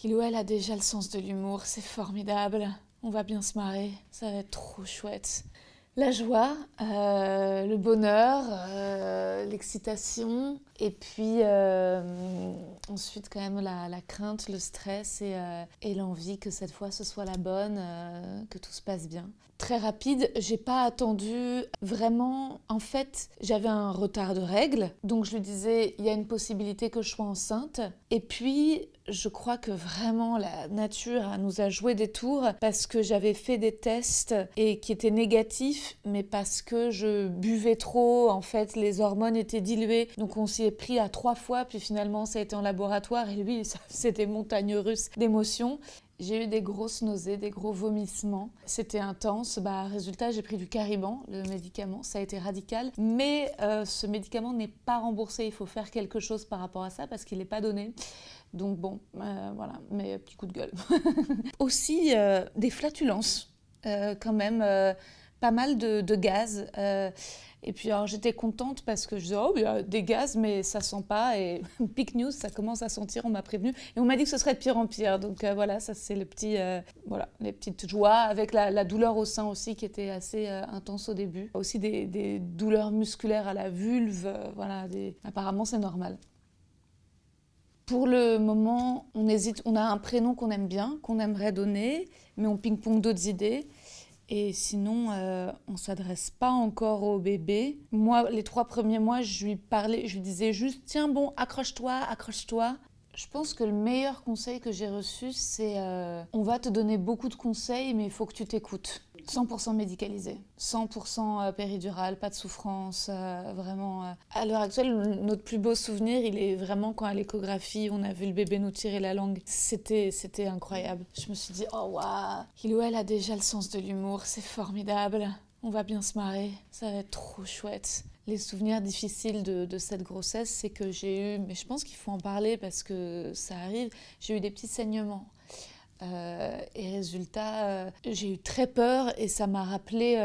Il ou elle a déjà le sens de l'humour, c'est formidable. On va bien se marrer, ça va être trop chouette. La joie, le bonheur, l'excitation, et puis ensuite quand même la crainte, le stress et l'envie que cette fois ce soit la bonne, que tout se passe bien. Très rapide, j'ai pas attendu vraiment. En fait, j'avais un retard de règles, donc je lui disais il y a une possibilité que je sois enceinte. Et puis je crois que vraiment la nature nous a joué des tours parce que j'avais fait des tests et qui étaient négatifs, mais parce que je buvais trop, en fait les hormones étaient diluées, donc on s'y est pris à 3 fois, puis finalement ça a été en laboratoire et lui c'était montagnes russes d'émotions. J'ai eu des grosses nausées, des gros vomissements. C'était intense. Résultat, j'ai pris du Cariban, le médicament. Ça a été radical. Mais ce médicament n'est pas remboursé. Il faut faire quelque chose par rapport à ça parce qu'il n'est pas donné. Donc bon, voilà, mais petit coup de gueule. Aussi, des flatulences, quand même. Pas mal de gaz. Et puis alors j'étais contente parce que je disais, oh, il y a des gaz, mais ça sent pas. Et big news, ça commence à sentir, on m'a prévenu. Et on m'a dit que ce serait de pire en pire. Donc voilà, ça c'est les petites joies, avec la douleur au sein aussi qui était assez intense au début. Aussi des douleurs musculaires à la vulve, apparemment c'est normal. Pour le moment, on hésite, on a un prénom qu'on aime bien, qu'on aimerait donner, mais on ping-pong d'autres idées. Et sinon, on ne s'adresse pas encore au bébé. Moi, les 3 premiers mois, je lui parlais, je lui disais juste « Tiens, bon, accroche-toi, accroche-toi ». Je pense que le meilleur conseil que j'ai reçu, c'est on va te donner beaucoup de conseils, mais il faut que tu t'écoutes. 100% médicalisé, 100% péridurale, pas de souffrance, vraiment. À l'heure actuelle, notre plus beau souvenir, il est vraiment quand à l'échographie, on a vu le bébé nous tirer la langue. C'était incroyable. Je me suis dit, oh waouh, il ou elle a déjà le sens de l'humour, c'est formidable. On va bien se marrer, ça va être trop chouette. Les souvenirs difficiles de cette grossesse, c'est que j'ai eu, mais je pense qu'il faut en parler parce que ça arrive, j'ai eu des petits saignements. Et résultat, j'ai eu très peur et ça m'a rappelé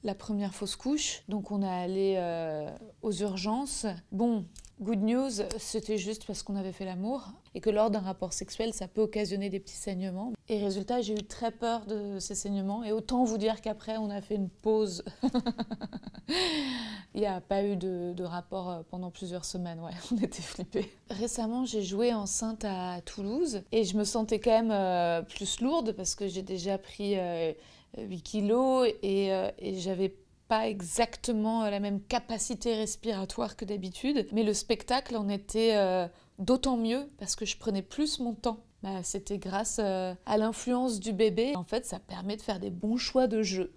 la première fausse couche. Donc on est allé aux urgences. Bon, good news, c'était juste parce qu'on avait fait l'amour et que lors d'un rapport sexuel, ça peut occasionner des petits saignements. Et résultat, j'ai eu très peur de ces saignements. Et autant vous dire qu'après, on a fait une pause. Il n'y a pas eu de rapport pendant plusieurs semaines, ouais, on était flippés. Récemment, j'ai joué enceinte à Toulouse et je me sentais quand même plus lourde parce que j'ai déjà pris 8 kilos et j'avais pas exactement la même capacité respiratoire que d'habitude. Mais le spectacle en était d'autant mieux parce que je prenais plus mon temps. C'était grâce à l'influence du bébé. En fait, ça permet de faire des bons choix de jeu.